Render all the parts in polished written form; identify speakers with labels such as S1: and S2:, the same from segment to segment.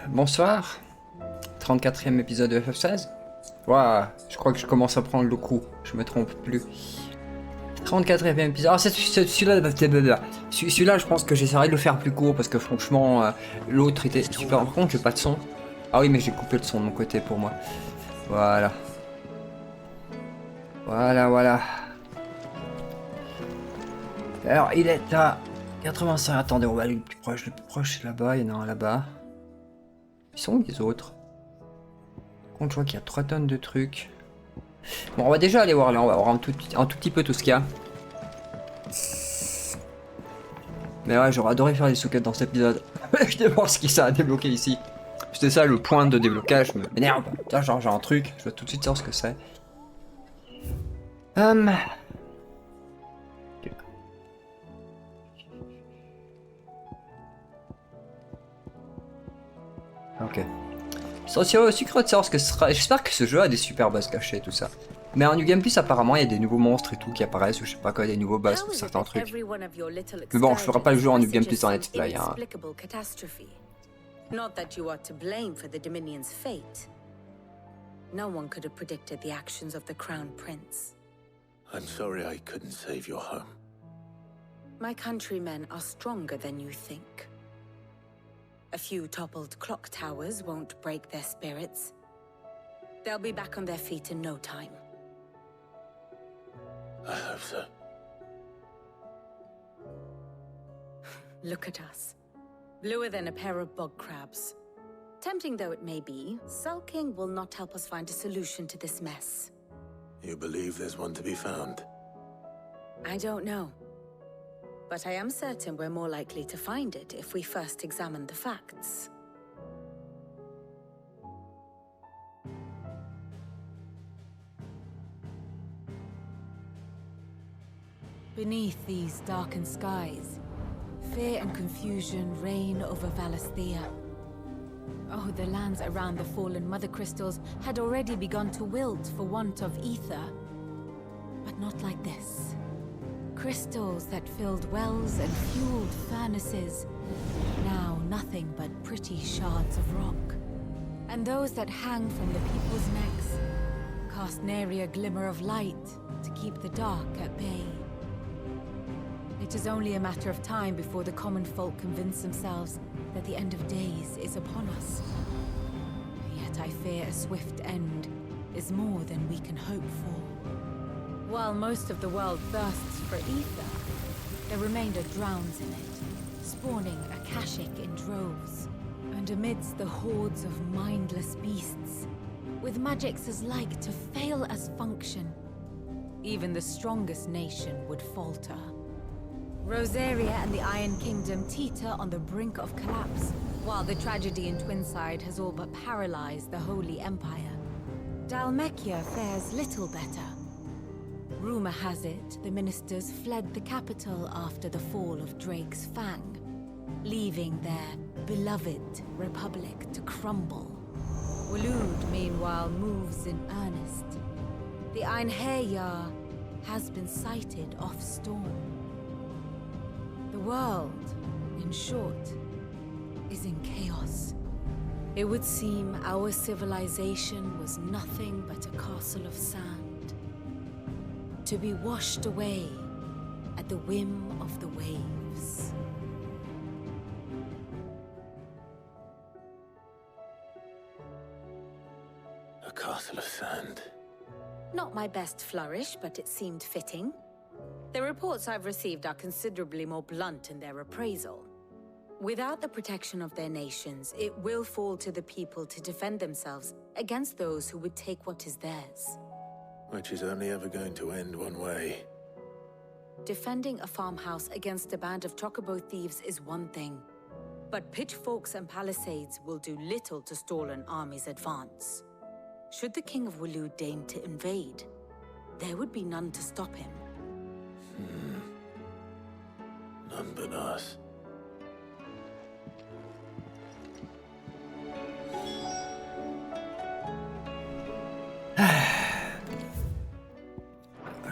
S1: Bonsoir, 34e épisode de FF16. Waouh, je crois que je commence à prendre le coup, je me trompe plus. 34e épisode. Ah, celui-là, je pense que j'essaierai de le faire plus court parce que franchement, l'autre était super. Par contre, j'ai pas de son. Ah oui, mais j'ai coupé le son de mon côté pour moi. Voilà. Voilà. Alors, il est à 85. Attendez, on va aller le plus proche. Le plus proche, c'est là-bas. Il y en a un là-bas. Ils sont où les autres? Par contre, je vois qu'il y a 3 tonnes de trucs. Bon, on va déjà aller voir là. On va voir un tout petit peu tout ce qu'il y a. Mais ouais, j'aurais adoré faire des sous-quêtes dans cet épisode. Je vais voir ce qu'il ça a débloqué ici. C'était ça le point de déblocage. Je m'énerve. Putain, genre, j'ai un truc. Je dois tout de suite savoir ce que c'est. Ok. C'est aussi curieux de savoir ce que ce sera. J'espère que ce jeu a des super boss cachés, tout ça. Mais en New Game Plus, apparemment, il y a des nouveaux monstres et tout qui apparaissent, ou je sais pas quoi, des nouveaux boss pour certains trucs. Mais bon, je ferai pas le jeu en New Game Plus en Let's Play, hein.
S2: Not that you are to blame for the Dominion's fate. No one could have predicted the actions of the Crown Prince.
S3: I'm sorry I couldn't save your home.
S2: My countrymen are stronger than you think. A few toppled clock towers won't break their spirits. They'll be back on their feet in no time.
S3: I hope so.
S2: Look at us. Bluer than a pair of bog crabs. Tempting though it may be, sulking will not help us find a solution to this mess.
S3: You believe there's one to be found?
S2: I don't know. But I am certain we're more likely to find it if we first examine the facts. Beneath these darkened skies, fear and confusion reign over Valisthea. Oh, the lands around the fallen mother crystals had already begun to wilt for want of ether. But not like this. Crystals that filled wells and fueled furnaces, now nothing but pretty shards of rock. And those that hang from the people's necks cast nary a glimmer of light to keep the dark at bay. It is only a matter of time before the common folk convince themselves that the end of days is upon us. Yet I fear a swift end is more than we can hope for. While most of the world thirsts for ether, the remainder drowns in it, spawning Akashic in droves. And amidst the hordes of mindless beasts, with magics as like to fail as function, even the strongest nation would falter. Rosaria and the Iron Kingdom teeter on the brink of collapse, while the tragedy in Twinside has all but paralyzed the Holy Empire. Dalmekia fares little better. Rumor has it the ministers fled the capital after the fall of Drake's Fang, leaving their beloved republic to crumble. Waloed, meanwhile, moves in earnest. The Einherjar has been sighted off-storm. The world, in short, is in chaos. It would seem our civilization was nothing but a castle of sand, to be washed away at the whim of the waves.
S3: A castle of sand.
S2: Not my best flourish, but it seemed fitting. The reports I've received are considerably more blunt in their appraisal. Without the protection of their nations, it will fall to the people to defend themselves against those who would take what is theirs.
S3: Which is only ever going to end one way.
S2: Defending a farmhouse against a band of chocobo thieves is one thing, but pitchforks and palisades will do little to stall an army's advance. Should the King of Waloed deign to invade, there would be none to stop him.
S3: None but us.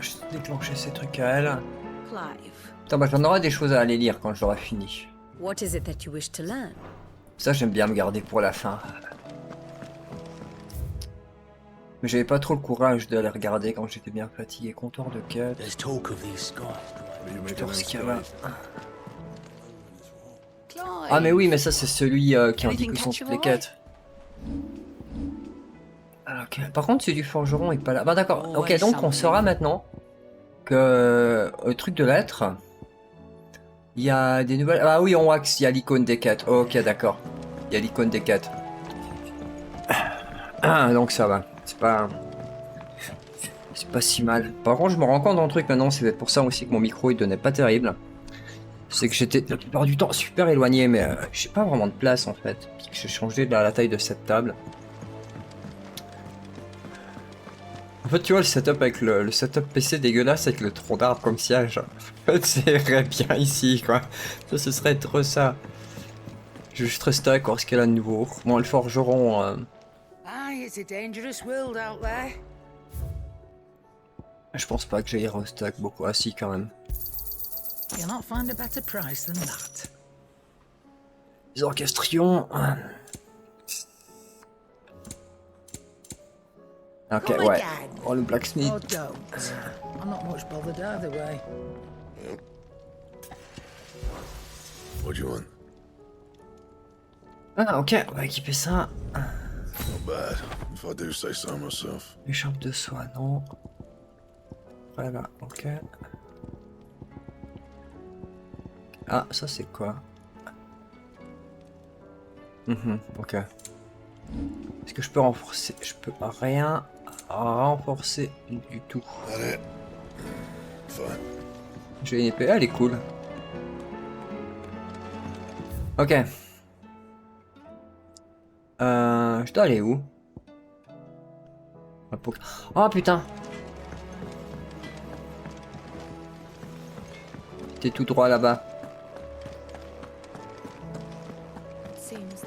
S1: Je vais déclencher ces trucs à elle.
S2: Clive,
S1: Putain, bah j'en aurai des choses à aller lire quand je l'aurai fini.
S2: what is it that you wish to learn?
S1: Ça, j'aime bien me garder pour la fin. Mais j'avais pas trop le courage d'aller regarder quand j'étais bien fatigué. Comptoir de quête.
S4: There's talk of these skies.
S1: Comptoir ce qu'il y a là.
S2: Clive,
S1: Ah mais oui, mais ça c'est celui qui indique où sont toutes les quêtes. Ah, ok. Par contre, celui du forgeron est pas là. Bah d'accord. Ok, donc on saura maintenant que au truc de lettres, il y a des nouvelles. Ah oui, on voit qu'il y a l'icône des quêtes. Ok, d'accord. Il y a l'icône des quêtes. Ah, donc ça va. C'est pas si mal. Par contre, je me rends compte d'un truc maintenant. C'est pour ça aussi que mon micro il donnait pas terrible. C'est que j'étais la plupart du temps super éloigné, mais j'ai pas vraiment de place en fait. Puis que j'ai changé la taille de cette table. En fait, tu vois, le setup avec le setup PC dégueulasse avec le tronc d'arbre comme siège. En fait, c'est bien ici, quoi. Ça, ce serait trop ça. Je vais juste rester à voir ce qu'elle a de nouveau. Bon, le forgeron.
S5: It's a dangerous world out there.
S1: Je pense pas que j'aille restack beaucoup. Ah, si, quand même.
S5: You'll not find a better price than that.
S1: Les orchestrions. Ok,
S5: Come
S1: ouais.
S5: again.
S1: Oh, le blacksmith.
S5: Or don't. I'm not much bothered either way.
S3: What do you want?
S1: Ah, ok, on va équiper ça.
S3: Not bad, if I do say so myself.
S1: Écharpe de soie, non. Voilà, ok. Ah, ça c'est quoi? Ok. Est-ce que je peux renforcer? Je peux rien renforcer du tout.
S3: That it? Fine.
S1: J'ai une épée, elle est cool. Ok. Je dois aller où? Oh putain! T'es tout droit là-bas.
S2: seems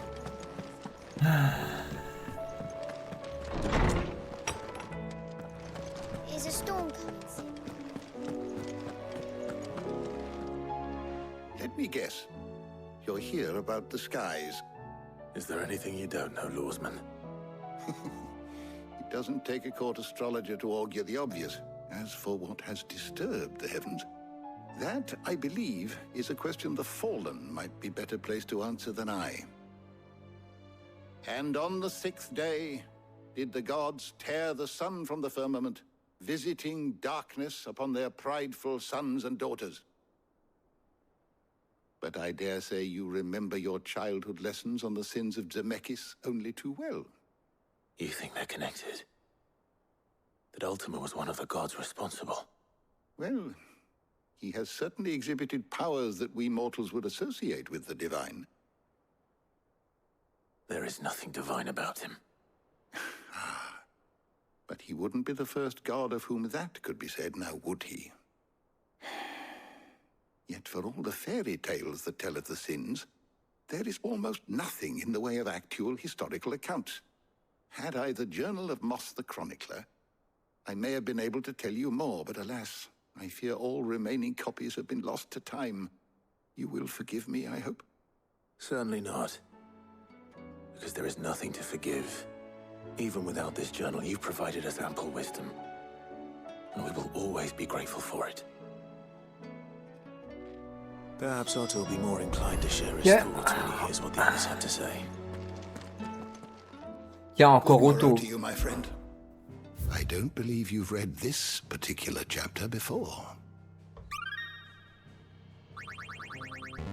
S6: Is a storm coming?
S7: Let me guess. You're here about the skies.
S3: Is there anything you don't know, Lawsman?
S7: It doesn't take a court astrologer to augur the obvious. As for what has disturbed the heavens, that, I believe, is a question the Fallen might be better placed to answer than I. And on the 6th day did the gods tear the sun from the firmament, visiting darkness upon their prideful sons and daughters. But I dare say you remember your childhood lessons on the sins of Zemeckis only too well.
S3: You think they're connected? That Ultima was one of the gods responsible?
S7: Well, he has certainly exhibited powers that we mortals would associate with the divine.
S3: There is nothing divine about him.
S7: But he wouldn't be the first god of whom that could be said, now would he? Yet for all the fairy tales that tell of the sins, there is almost nothing in the way of actual historical accounts. Had I the Journal of Moss the Chronicler, I may have been able to tell you more, but alas, I fear all remaining copies have been lost to time. You will forgive me, I hope?
S3: Certainly not. Because there is nothing to forgive. Even without this journal, you've provided us ample wisdom. And we will always be grateful for it. Perhaps Otto will be more inclined to share his thoughts when he hears what the others had to say.
S1: Il y a encore
S7: Good
S1: Otto.
S7: morrow to you, my friend. I don't believe you've read this particular chapter before.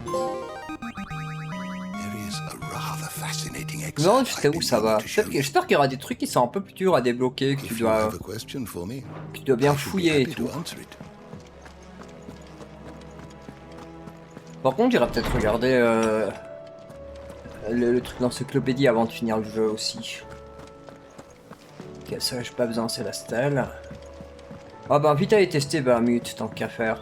S7: There is a rather fascinating
S1: Non,
S7: excerpt
S1: je sais
S7: I've
S1: où
S7: been
S1: ça va.
S7: able to show you.
S1: J'espère qu'il y aura des trucs qui sont un peu plus durs à débloquer, que tu
S7: If you
S1: dois
S7: have a question for me,
S1: bien
S7: I should be
S1: fouiller et
S7: happy
S1: tout.
S7: to answer it.
S1: Par contre, j'irai peut-être regarder le truc d'encyclopédie avant de finir le jeu aussi. Ok, ça j'ai pas besoin, c'est la stèle. Ah bah vite aller tester Vermut, tant qu'à faire.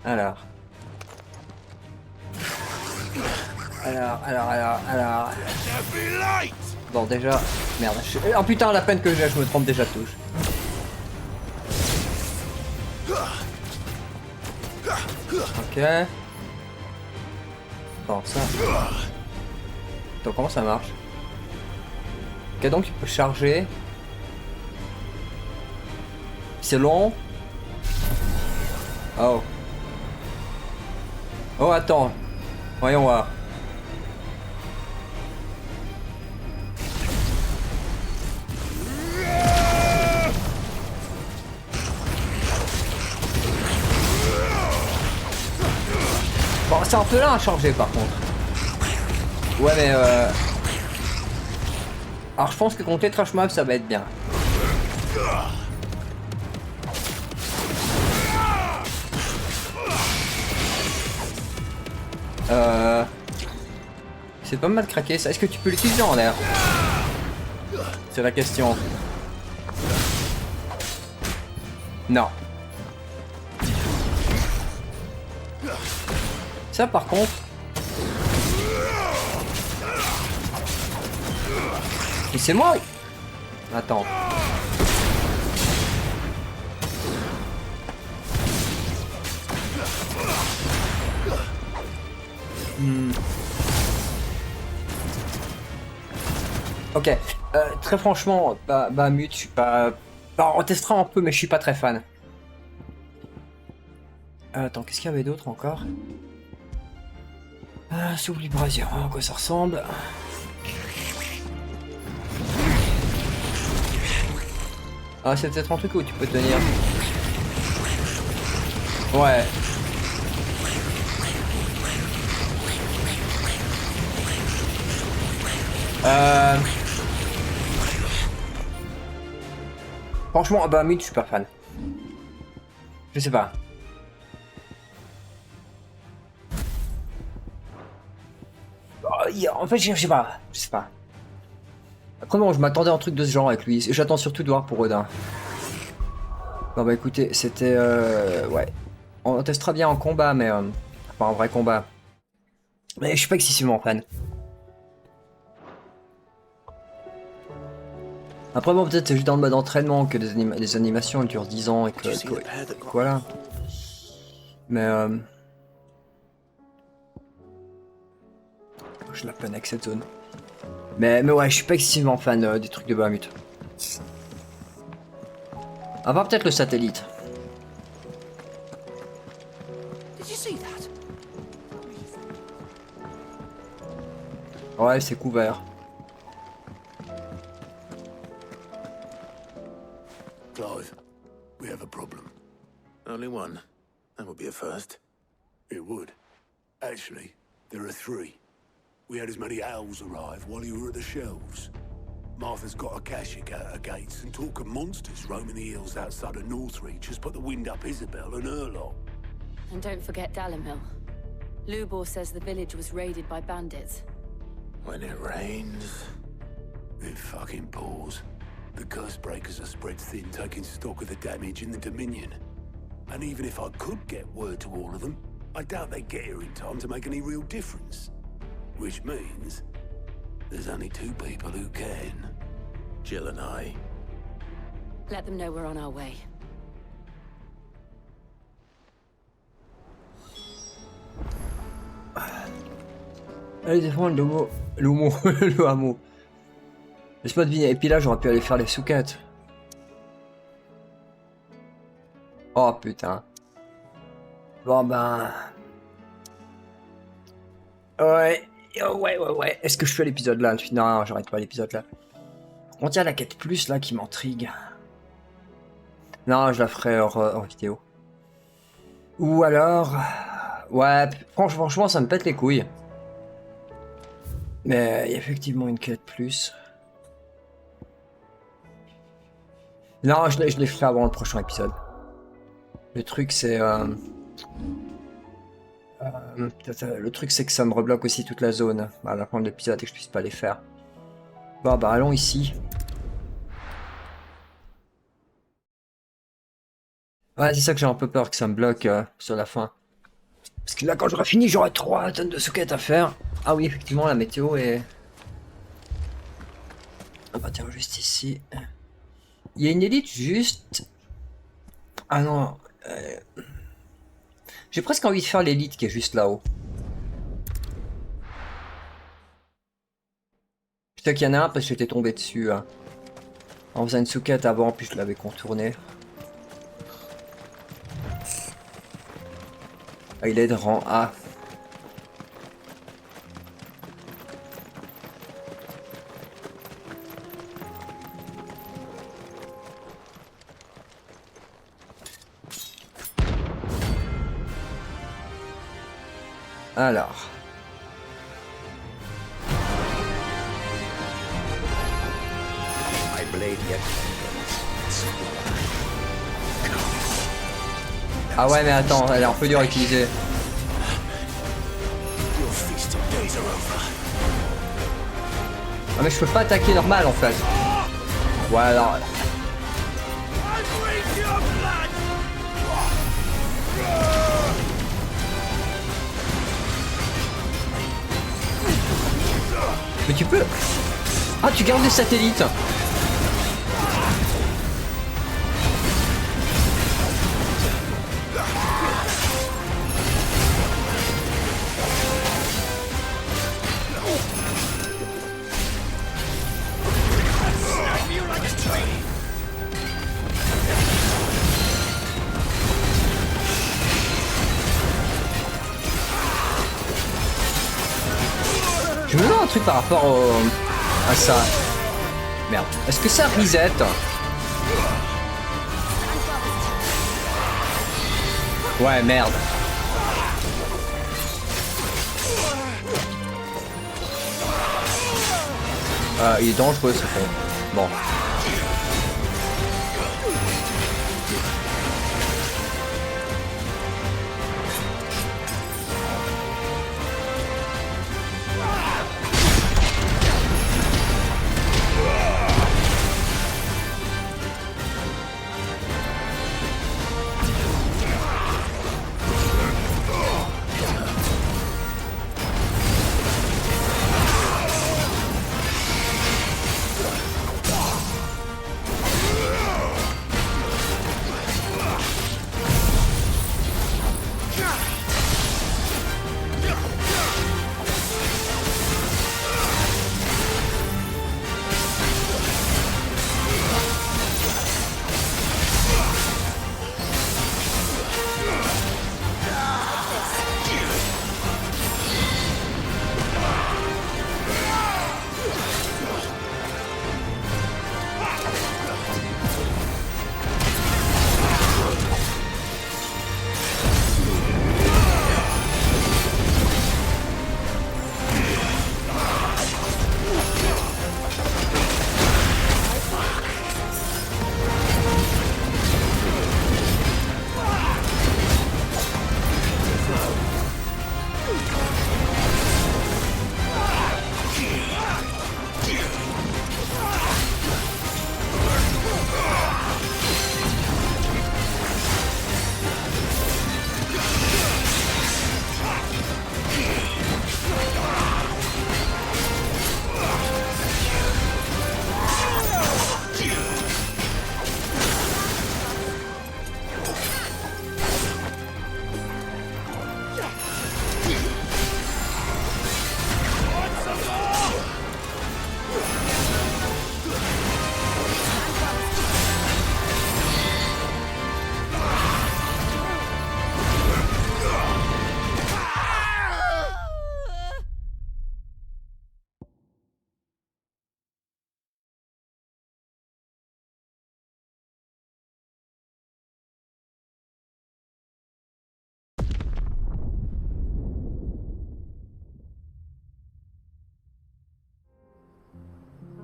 S1: Alors. Alors.
S3: There be light!
S1: Bon, déjà... Merde. Oh putain, la peine que j'ai, je me trompe déjà de touche. Ok. Bon, ça... Attends, comment ça marche? Ok, donc tu peux charger. C'est long. Oh. Oh, attends. Voyons voir. Bon, c'est un peu lent à charger par contre. Ouais, mais alors je pense que contre les trash mobs ça va être bien. C'est pas mal craqué ça. Est-ce que tu peux l'utiliser en l'air? C'est la question. Non. Ça par contre. Mais c'est moi. Attends. Ok. Très franchement, bah mute, je suis pas. Bah, on testera un peu, mais je suis pas très fan. Attends, qu'est-ce qu'il y avait d'autre encore? Soupe vibration, à quoi ça ressemble? Ah, c'est peut-être un truc où tu peux tenir. Ouais. Franchement, bah mute, je suis pas fan. Je sais pas. En fait, je sais pas. Je sais pas. Après, bon, je m'attendais à un truc de ce genre avec lui. J'attends surtout de voir pour Odin. Bon, bah écoutez, c'était. Ouais. On testera bien en combat, mais. Pas en vrai combat. Mais je suis pas excessivement fan. Après, bon, peut-être c'est juste dans le mode entraînement que les animations elles durent 10 ans et que. Voilà. Mais. Je la peine avec cette zone. Mais ouais, je suis pas excessivement fan des trucs de Bahamut. À part peut-être le satellite. Ouais, c'est couvert.
S3: Clive, we have a problem. Only one. That would be a first. It would. Actually, there are three. We had as many owls arrive while you were at the shelves. Martha's got a Akashic at her gates, and talk of monsters roaming the hills outside of Northreach has put the wind up Isabel and her lot.
S4: And don't forget Dalimil. Lubor says the village was raided by bandits.
S3: When it rains...
S6: It fucking pours. The curse breakers are spread thin, taking stock of the damage in the Dominion. And even if I could get word to all of them, I doubt they'd get here in time to make any real difference. Which means there's only two people who can.
S3: Jill and I.
S4: Let them know we're on our way.
S1: Allez défendre le hameau. Laisse pas deviner. Et puis là, j'aurais pu aller faire les souquettes. Oh putain. Bon ben. Ouais. Ouais. Est-ce que je fais l'épisode là? Non, j'arrête pas l'épisode là. On tient la quête plus là qui m'intrigue. Non, je la ferai hors vidéo. Ou alors... Ouais, franchement, ça me pète les couilles. Mais il y a effectivement une quête plus. Non, je l'ai fait avant le prochain épisode. Le truc c'est... le truc c'est que ça me rebloque aussi toute la zone à la fin de l'épisode et que je puisse pas les faire. Bon bah allons ici. Ouais, c'est ça que j'ai un peu peur que ça me bloque sur la fin. Parce que là quand j'aurai fini j'aurai 3 tonnes de souquettes à faire. Ah oui effectivement la météo est... Ah bah tiens, juste ici. Il y a une élite juste... Ah non. J'ai presque envie de faire l'élite qui est juste là-haut. Je sais qu'il y en a un parce que j'étais tombé dessus. Hein. En faisant une souquette avant, puis je l'avais contourné. Ah, il est de rang A. Alors. Ah ouais mais attends, elle est un peu dure à utiliser. Ah mais je peux pas attaquer normal en fait. Ouais alors... Mais tu peux... Ah tu gardes les satellites. Je me demande un truc par rapport à ça. Merde. Est-ce que ça reset? Ouais, merde. Il est dangereux ce fond. Bon.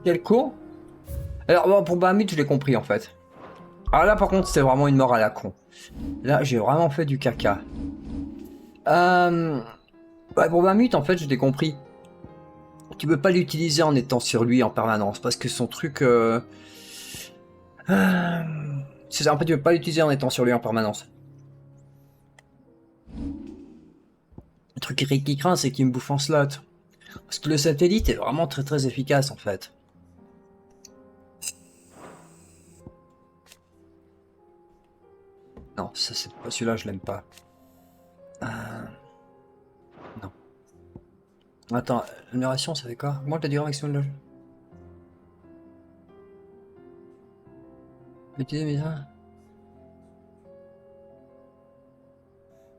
S1: Quel cours? Alors bon, pour Bahamut, je l'ai compris en fait. Alors là par contre, c'est vraiment une mort à la con. Là, j'ai vraiment fait du caca. Ouais, pour Bahamut, en fait, je l'ai compris. Tu peux pas l'utiliser en étant sur lui en permanence parce que son truc... c'est ça, en fait, tu peux pas l'utiliser en étant sur lui en permanence. Le truc qui craint, c'est qu'il me bouffe en slot. Parce que le satellite est vraiment très très efficace en fait. Non, ça c'est pas celui-là, je l'aime pas. Non. Attends, la narration, ça fait quoi? Moi, t'as duré maximum de jeu. Utiliser mes armes.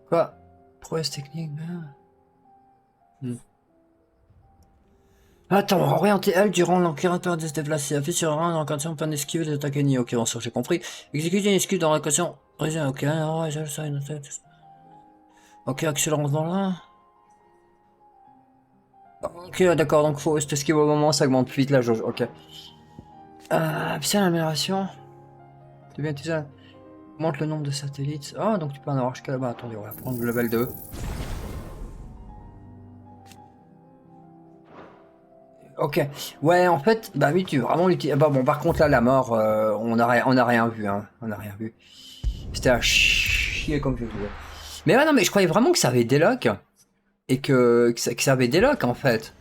S1: Quoi? Prouesse technique, Attends, orienter L durant l'enquête de se déplacer. Appuie sur un en question plein d'esquiver des attaques ennemies. Ok, bon, ça j'ai compris. Exécuter une esquive dans l'équation. Ok, ok, accélération là. Ok, d'accord, donc faut cette esquive au moment, ça augmente plus vite la jauge. Ok. Putain, l'amélioration. C'est bien, tu sais. Augmente le nombre de satellites. Ah, donc tu peux en avoir jusqu'à là-bas. Attendez, on va prendre le level 2. Ok. Ouais, en fait, bah oui, tu veux vraiment l'utiliser. Bah bon, par contre, là, la mort, on a rien vu, hein. On a rien vu. C'était à chier comme je disais. Mais ouais, non, mais je croyais vraiment que ça avait déloc. Et que ça avait déloc, en fait.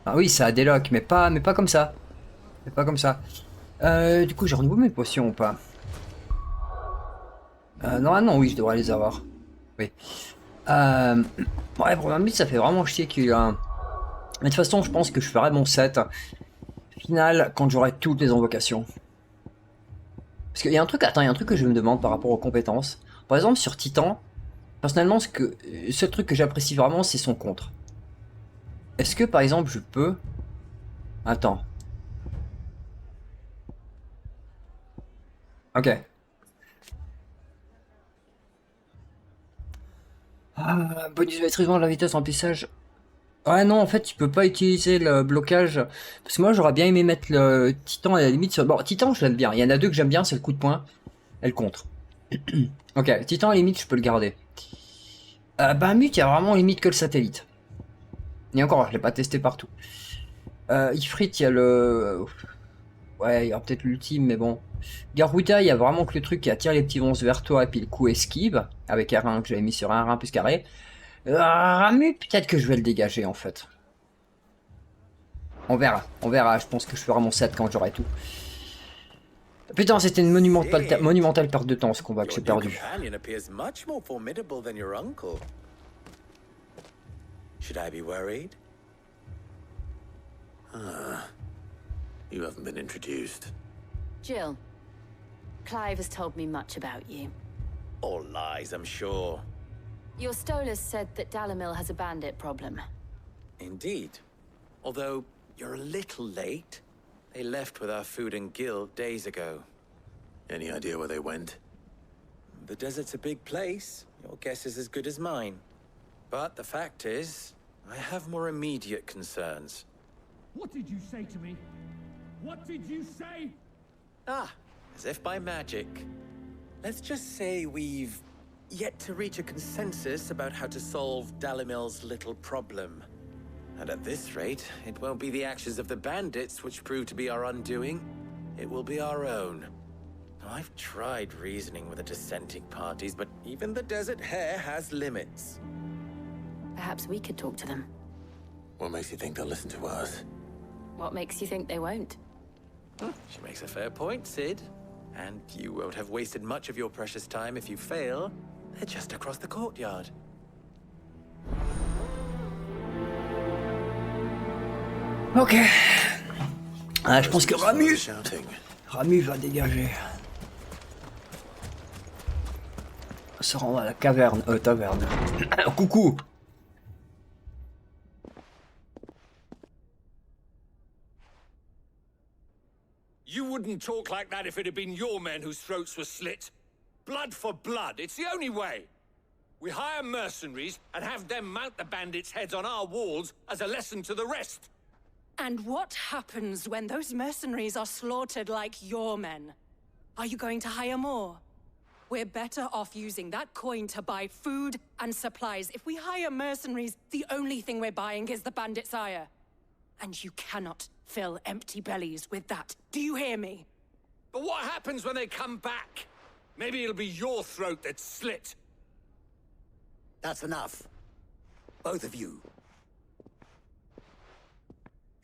S1: Ah oui, ça a déloc, mais pas comme ça. Mais pas comme ça. Du coup, j'ai renouvelé mes potions ou pas? Non, oui, je devrais les avoir. Oui. Ouais, pour un but, ça fait vraiment chier qu'il y ait un... Mais de toute façon, je pense que je ferai mon set final quand j'aurai toutes les invocations. Parce qu'il y a un truc, attends, il y a un truc que je me demande par rapport aux compétences. Par exemple, sur Titan, personnellement, ce truc que j'apprécie vraiment, c'est son contre. Est-ce que, par exemple, je peux... Attends. Ok. Bonus maîtrisement de la vitesse en remplissage. Ouais, non, en fait, tu peux pas utiliser le blocage. Parce que moi, j'aurais bien aimé mettre le Titan à la limite sur... Bon, Titan, je l'aime bien. Il y en a deux que j'aime bien, c'est le coup de poing et le contre. Ok, Titan, à la limite, je peux le garder. Bah, Mute, il y a vraiment limite que le satellite. Et encore, je l'ai pas testé partout. Ifrit, il y a le... Ouais, il y aura peut-être l'ultime, mais bon. Garuda, il y a vraiment que le truc qui attire les petits monstres vers toi, et puis le coup esquive, avec R1 que j'avais mis sur R1 plus carré. Ramu, peut-être que je vais le dégager, en fait. On verra, je pense que je ferai mon set quand j'aurai tout. Putain, c'était une monumentale perte de temps, ce combat que j'ai perdu.
S3: Should I be worried? You haven't been introduced.
S4: Jill, Clive has told me much about you.
S3: All lies, I'm sure.
S4: Your Stolas said that Dalamil has a bandit problem.
S3: Indeed. Although, you're a little late. They left with our food and guild days ago. Any idea where they went? The desert's a big place. Your guess is as good as mine. But the fact is, I have more immediate concerns.
S8: What did you say to me? What did you say?
S3: As if by magic. Let's just say we've yet to reach a consensus about how to solve Dalimil's little problem. And at this rate, it won't be the actions of the bandits which prove to be our undoing. It will be our own. Now, I've tried reasoning with the dissenting parties, but even the Desert Hare has limits.
S4: Perhaps we could talk to them.
S3: What makes you think they'll listen to us?
S4: What makes you think they won't?
S3: She makes a fair point, Sid. And you won't have wasted much of your precious time if you fail. They're just across the courtyard.
S1: Ok. Je pense que Ramu va dégager. On se rend à la taverne. Coucou.
S8: You wouldn't talk like that if it had been your men whose throats were slit. Blood for blood, it's the only way. We hire mercenaries and have them mount the bandits' heads on our walls as a lesson to the rest.
S9: And what happens when those mercenaries are slaughtered like your men? Are you going to hire more? We're better off using that coin to buy food and supplies. If we hire mercenaries, the only thing we're buying is the bandit's ire. And you cannot fill empty bellies with that. Do you hear me?
S8: But what happens when they come back? Maybe it'll be your throat that's slit.
S6: That's enough. Both of you.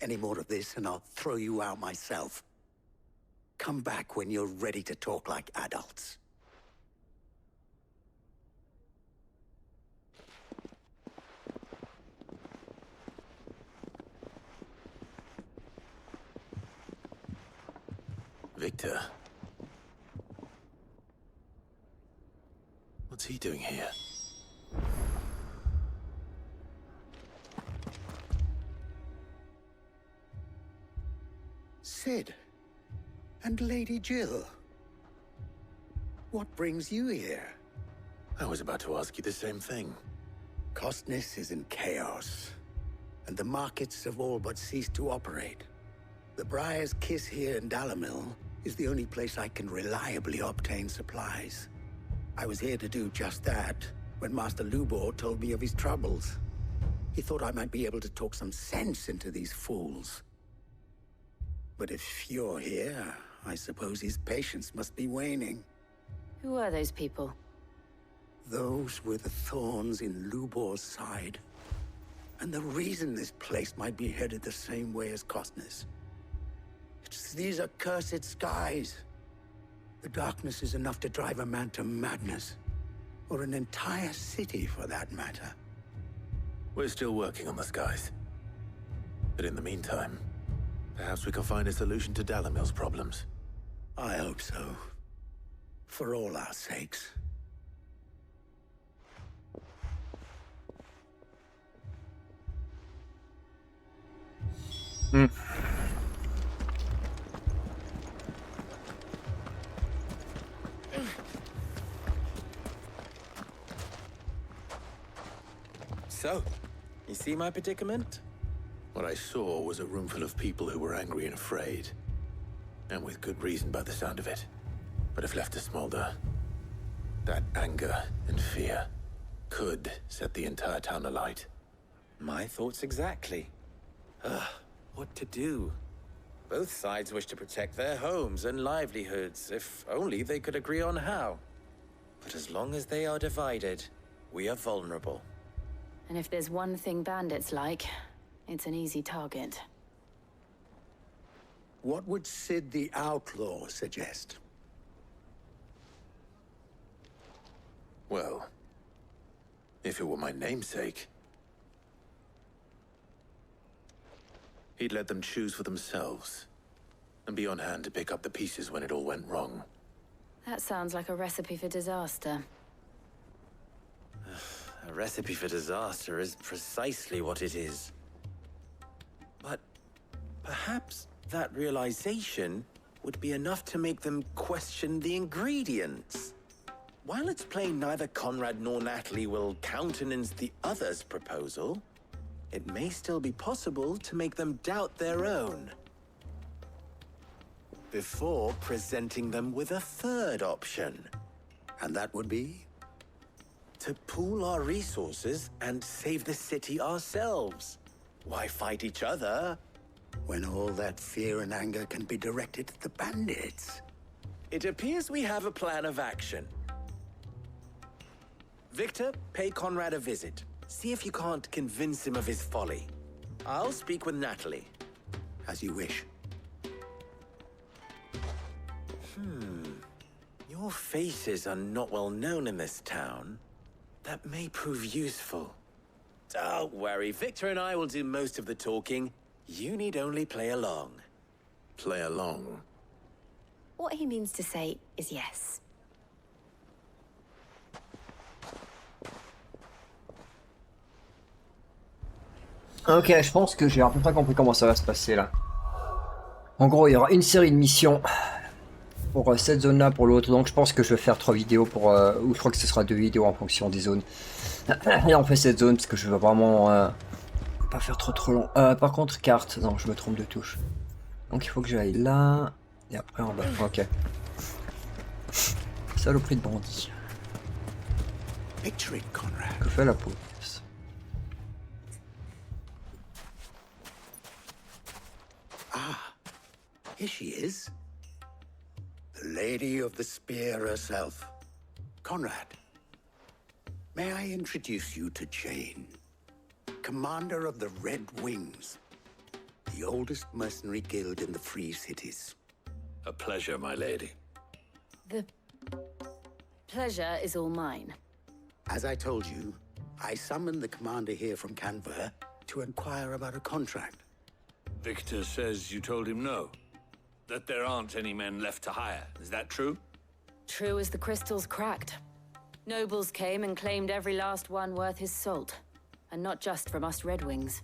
S6: Any more of this and I'll throw you out myself. Come back when you're ready to talk like adults.
S3: Victor. What's he doing here?
S6: Sid. And Lady Jill. What brings you here?
S3: I was about to ask you the same thing.
S6: Costness is in chaos, and the markets have all but ceased to operate. The Briar's Kiss here in Dalamil is the only place I can reliably obtain supplies. I was here to do just that when Master Lubor told me of his troubles. He thought I might be able to talk some sense into these fools. But if you're here, I suppose his patience must be waning.
S4: Who are those people?
S6: Those were the thorns in Lubor's side. And the reason this place might be headed the same way as Costness. It's these accursed skies. The darkness is enough to drive a man to madness. Or an entire city, for that matter.
S3: We're still working on the skies. But in the meantime, perhaps we can find a solution to Dalamil's problems.
S6: I hope so. For all our sakes.
S10: So, you see my predicament?
S3: What I saw was a room full of people who were angry and afraid. And with good reason by the sound of it. But if left to smolder, that anger and fear could set the entire town alight.
S10: My thoughts exactly. What to do? Both sides wish to protect their homes and livelihoods, if only they could agree on how. But as long as they are divided, we are vulnerable.
S4: And if there's one thing bandits like, it's an easy target.
S6: What would Sid the Outlaw suggest?
S3: Well, if it were my namesake, he'd let them choose for themselves, and be on hand to pick up the pieces when it all went wrong.
S4: That sounds like a recipe for disaster.
S10: A recipe for disaster is precisely what it is. But perhaps that realization would be enough to make them question the ingredients. While it's plain neither Conrad nor Natalie will countenance the other's proposal, it may still be possible to make them doubt their own. Before presenting them with a third option.
S6: And that would be?
S10: To pool our resources and save the city ourselves. Why fight each other?
S6: When all that fear and anger can be directed at the bandits.
S10: It appears we have a plan of action. Victor, pay Conrad a visit. See if you can't convince him of his folly. I'll speak with Natalie.
S6: As you wish.
S10: Your faces are not well known in this town. That may prove useful. Don't worry, Victor and I will do most of the talking. You need only play along.
S3: Play along?
S4: What he means to say is yes.
S1: Ok, je pense que j'ai à peu près compris comment ça va se passer là. En gros, il y aura une série de missions pour cette zone-là, pour l'autre. Donc je pense que je vais faire 3 vidéos pour... ou je crois que ce sera 2 vidéos en fonction des zones. Et on fait cette zone parce que je veux vraiment pas faire trop long. Par contre, carte. Non, je me trompe de touche. Donc il faut que j'aille là. Et après en bas. Ok. Saloperie de bandit.
S6: Picture it, Conrad.
S1: Que fait la peau?
S6: Here she is. The Lady of the Spear herself. Conrad, may I introduce you to Jane, commander of the Red Wings, the oldest mercenary guild in the Free Cities.
S3: A pleasure, my lady.
S4: The pleasure is all mine.
S6: As I told you, I summoned the commander here from Canver to inquire about a contract.
S3: Victor says you told him no.
S8: that there aren't any men left to hire. Is that true?
S4: True as the crystals cracked. Nobles came and claimed every last one worth his salt. And not just from us Red Wings.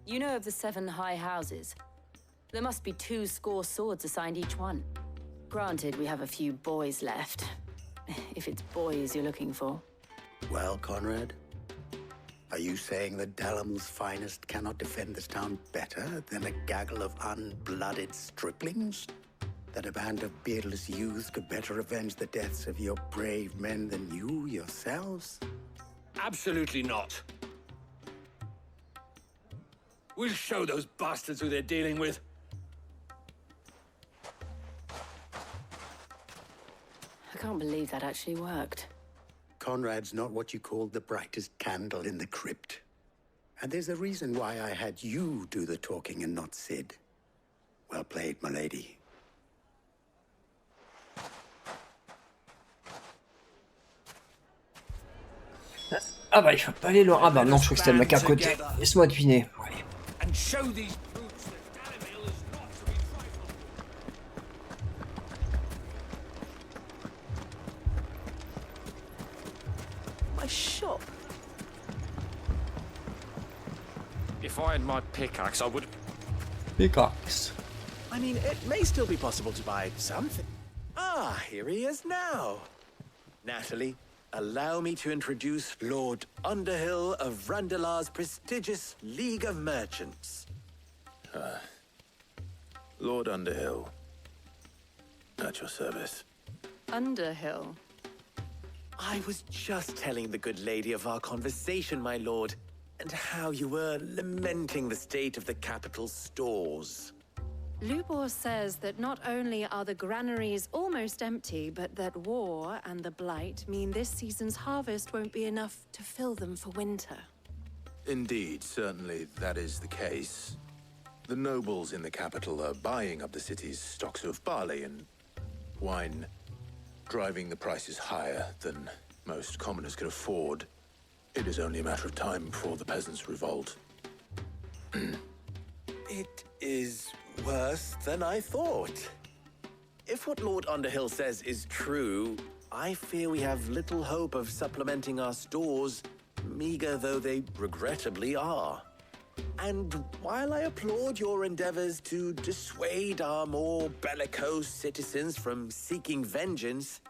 S4: You know of the 7 high houses. There must be 2 swords assigned each one. Granted, we have a few boys left. If it's boys you're looking for.
S6: Well, Conrad, are you saying that Dalamil's finest cannot defend this town better than a gaggle of unblooded striplings? That a band of beardless youths could better avenge the deaths of your brave men than you yourselves?
S8: Absolutely not. We'll show those bastards who they're dealing with.
S4: I can't believe that actually worked.
S6: Conrad's not what you called the brightest candle in the crypt. And there's a reason why I had you do the talking and not Sid. Well played, my lady.
S1: Ah bah il faut pas aller loin. Ah bah non, je crois que c'était le mec à côté. Laisse-moi deviner. Ouais.
S8: And show these brutes that Dalamil is not to be trifled.
S9: My shop.
S8: If I had my pickaxe, I would.
S1: Pickaxe.
S10: I mean, it may still be possible to buy something. Ah, here he is now. Natalie, allow me to introduce Lord Underhill of Randalar's prestigious League of Merchants.
S3: Lord Underhill. At your service.
S9: Underhill.
S10: I was just telling the good lady of our conversation, my lord, and how you were lamenting the state of the capital's stores.
S9: Lubor says that not only are the granaries almost empty, but that war and the Blight mean this season's harvest won't be enough to fill them for winter.
S3: Indeed, certainly that is the case. The nobles in the capital are buying up the city's stocks of barley and wine, driving the prices higher than most commoners can afford. It is only a matter of time before the peasants revolt.
S10: It is worse than I thought. If what Lord Underhill says is true, I fear we have little hope of supplementing our stores, meager though they regrettably are. And while I applaud your endeavors to dissuade our more bellicose citizens from seeking vengeance,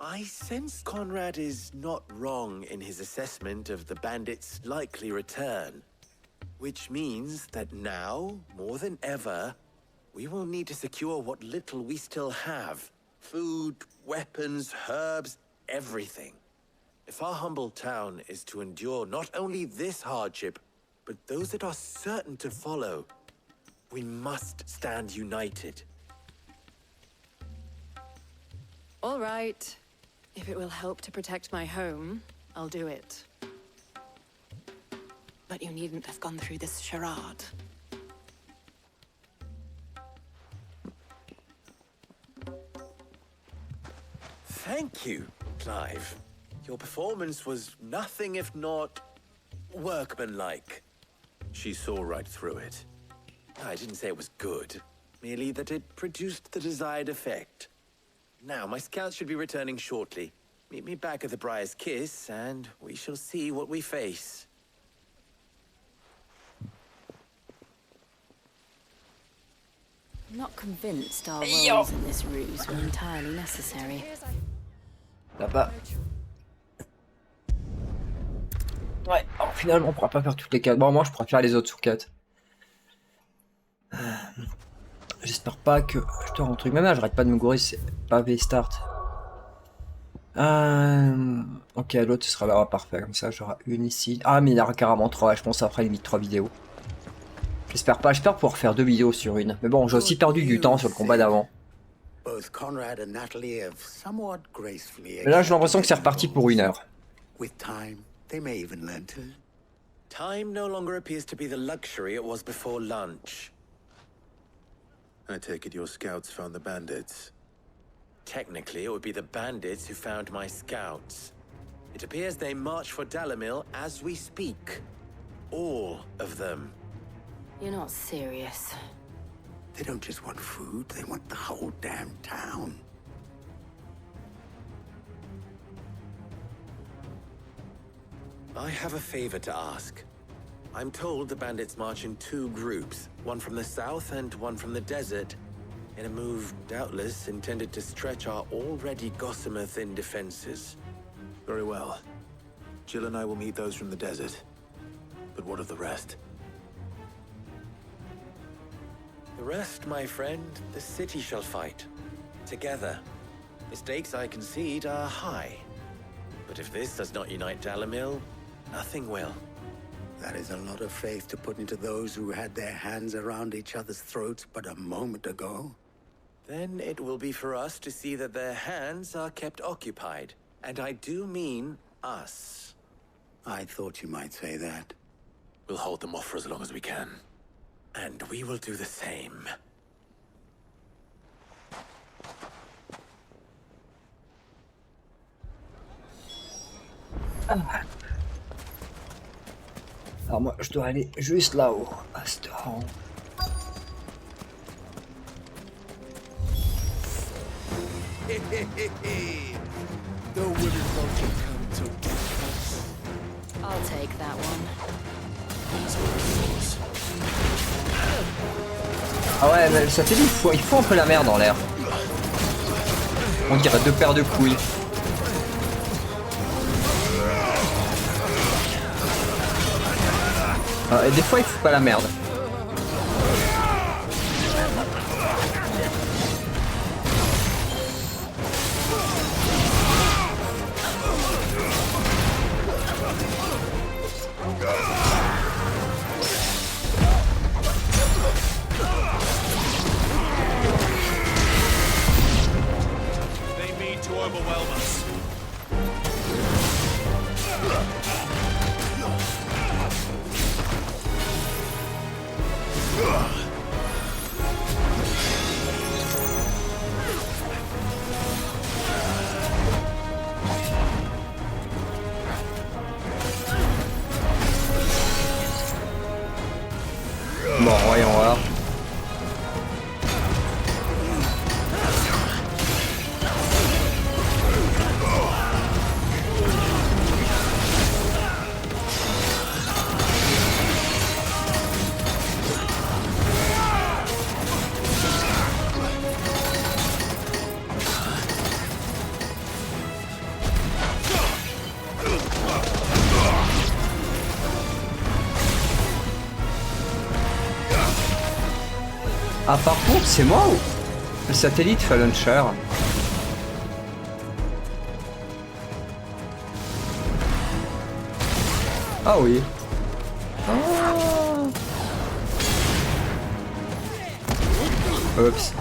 S10: I sense Conrad is not wrong in his assessment of the bandits' likely return. Which means that now, more than ever, we will need to secure what little we still have. Food, weapons, herbs, everything. If our humble town is to endure not only this hardship, but those that are certain to follow, we must stand united.
S9: All right. If it will help to protect my home, I'll do it. But you needn't have gone through this charade.
S10: Thank you, Clive. Your performance was nothing if not workmanlike.
S3: She saw right through it.
S10: I didn't say it was good, merely that it produced the desired effect. Now, my scouts should be returning shortly. Meet me back at the Briar's Kiss, and we shall see what we face.
S4: I'm not convinced our roles in this ruse were entirely necessary.
S1: Là-bas. Ouais, alors finalement on pourra pas faire toutes les 4. Bon, moi je pourrais faire les autres sur 4. J'espère pas que je te rends un truc. Même là, j'arrête pas de me gourer, c'est pavé start. Ok, l'autre ce sera là, parfait. Comme ça, j'aurai une ici. Ah, mais il y en aura carrément 3. Je pense après limite 3 vidéos. J'espère pas. J'espère pouvoir faire 2 vidéos sur une. Mais bon, j'ai aussi perdu du temps sur le combat d'avant. Mais là, j'ai l'impression que c'est reparti pour 1 heure.
S10: Time no longer appears to be the luxury it was before lunch.
S3: I take it your scouts found the bandits.
S10: Technically, it would be the bandits who found my scouts. It appears they march for Dalamil as we speak. All of them.
S4: You're not serious.
S6: They don't just want food, they want the whole damn town.
S10: I have a favor to ask. I'm told the bandits march in 2 groups, one from the south and one from the desert, in a move doubtless intended to stretch our already gossamer-thin defenses.
S3: Very well. Jill and I will meet those from the desert. But what of the rest?
S10: The rest, my friend, the city shall fight. Together. The stakes, I concede, are high. But if this does not unite Dalamil, nothing will.
S6: That is a lot of faith to put into those who had their hands around each other's throats but a moment ago.
S10: Then it will be for us to see that their hands are kept occupied. And I do mean us.
S6: I thought you might say that.
S3: We'll hold them off for as long as we can.
S10: And we will do the same.
S1: Alors moi, je dois aller juste là-haut, à ce rang.
S6: The women vulture come to us.
S4: I'll take that one.
S1: Ah ouais, mais le satellite, il faut un peu la merde en l'air. On dirait 2 paires de couilles. Ah, et des fois, il faut pas la merde.
S8: They mean to overwhelm us.
S1: Bon, voyons voir. Ah, par contre, c'est moi ou le satellite fait launcher? Ah oui. Ah. Oups.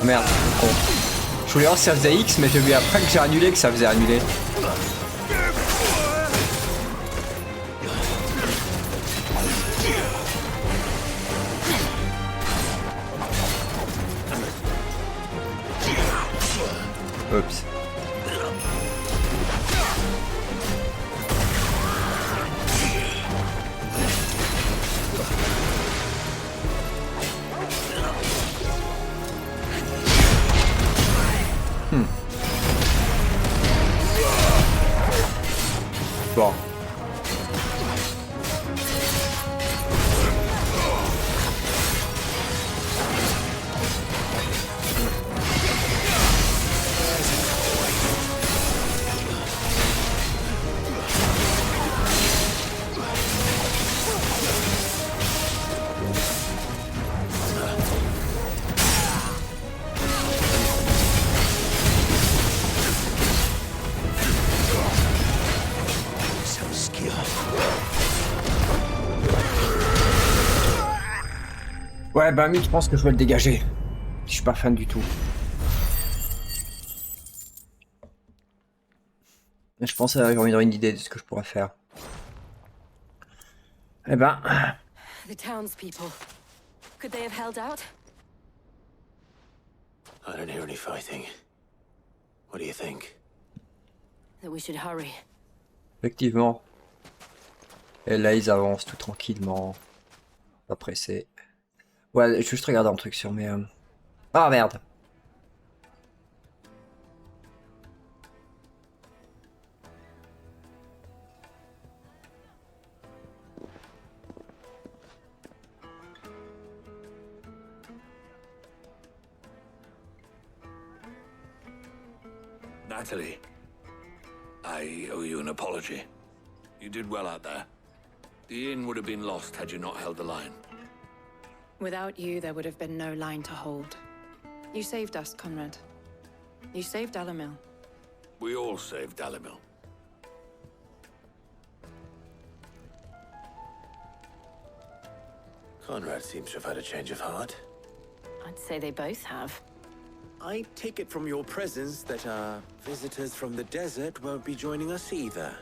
S1: Merde, con. Je voulais voir si ça faisait X, mais j'ai vu après que j'ai annulé que ça faisait annuler. Oups. Bon. Ouais, bah, je pense que je vais le dégager. Je suis pas fan du tout. Je pense avoir une idée de ce que je pourrais faire. Eh ben...
S4: The townspeople. Could they have held out?
S3: I don't hear any fighting. What do you think?
S4: That we should hurry.
S1: Effectivement. Et là, ils avancent tout tranquillement. Pas pressés. Ouais, juste regarder un truc sur mes... Ah merde!
S3: Natalie, I owe you an apology. You did well out there. The inn would have been lost had you not held the line.
S9: Without you, there would have been no line to hold. You saved us, Conrad. You saved Alamil.
S3: We all saved Dalimil. Conrad seems to have had a change of heart.
S4: I'd say they both have.
S10: I take it from your presence that our visitors from the desert won't be joining us either.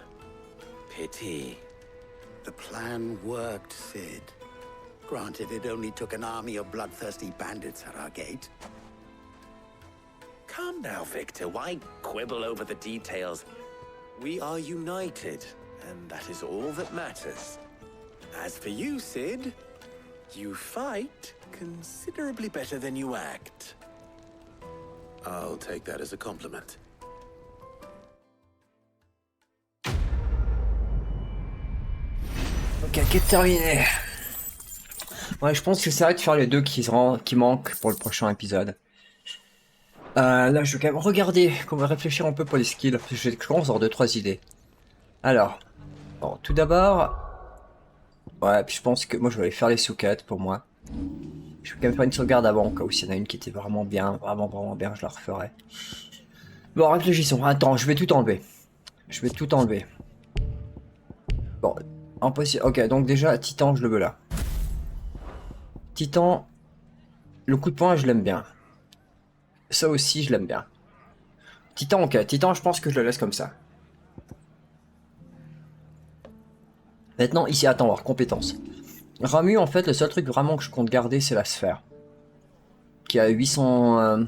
S10: Pity.
S7: The plan worked, Sid. Granted, it only took an army of bloodthirsty bandits at our gate.
S10: Calm now, Victor. Why quibble over the details? We are united, and that is all that matters. As for you, Sid, you fight considerably better than you act.
S3: I'll take that as a compliment.
S1: Ok, quête terminée. Ouais, je pense que c'est vrai de faire les deux qui manquent pour le prochain épisode. Là, je vais quand même regarder, qu'on va réfléchir un peu pour les skills. Parce que je commence à avoir 2-3 idées. Alors, bon, tout d'abord... Ouais, puis je pense que moi je vais aller faire les sous-quêtes pour moi. Je vais quand même faire une sauvegarde avant, au cas où s'il y en a une qui était vraiment bien, vraiment bien, je la referai. Bon, réfléchissons. Attends, je vais tout enlever. Je vais tout enlever. Bon, impossible. Ok, donc déjà, Titan, je le veux là. Titan, le coup de poing, je l'aime bien. Ça aussi, je l'aime bien. Titan, ok. Titan, je pense que je le laisse comme ça. Maintenant, ici, attends, voir, compétences. Ramu, en fait, le seul truc vraiment que je compte garder, c'est la sphère. Qui a 800...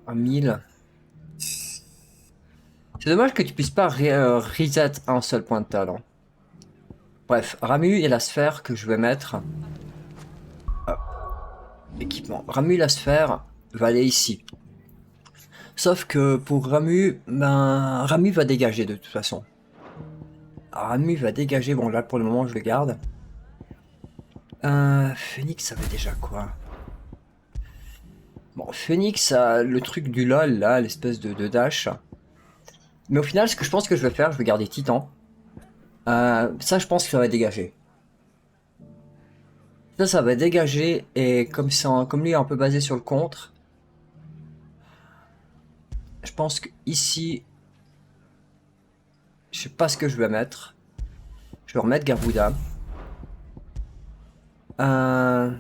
S1: 1000... C'est dommage que tu puisses pas reset un seul point de talent. Bref, Ramu et la sphère que je vais mettre... équipement. Ramu, la sphère, va aller ici. Sauf que pour Ramu, ben... Ramu va dégager de toute façon. Ramu va dégager, bon là pour le moment je le garde. Phoenix ça veut déjà quoi? Bon, Phoenix a le truc du LOL là, l'espèce de dash. Mais au final ce que je pense que je vais faire, je vais garder Titan. Ça je pense que ça va dégager. Ça va dégager et comme lui est un peu basé sur le contre. Je pense que ici... Je sais pas ce que je vais mettre. Je vais remettre Garuda. Je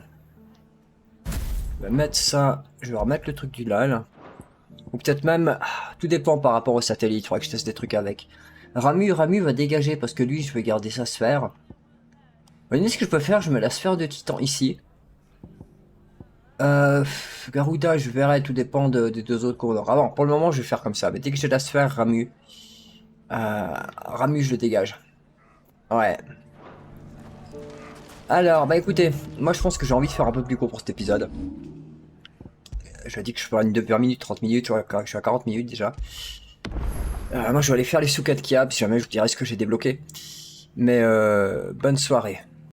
S1: vais mettre ça. Je vais remettre le truc du LAL. Ou peut-être même... Tout dépend par rapport au satellite. Il faudra que je teste des trucs avec. Ramu va dégager parce que lui, je vais garder sa sphère. Vous voyez ce que je peux faire? Je mets la sphère de Titan ici. Garuda, je verrai. Tout dépend des deux autres qu'on aura. Bon, pour le moment, je vais faire comme ça. Mais dès que j'ai la sphère, Ramu, je le dégage. Ouais. Alors, bah écoutez, moi je pense que j'ai envie de faire un peu plus court pour cet épisode. Je dit que je ferais une 20 minutes, 30 minutes, je suis à 40 minutes déjà. Moi je vais aller faire les sous-quêtes qu'il y a, si jamais je vous dirai ce que j'ai débloqué. Mais bonne soirée.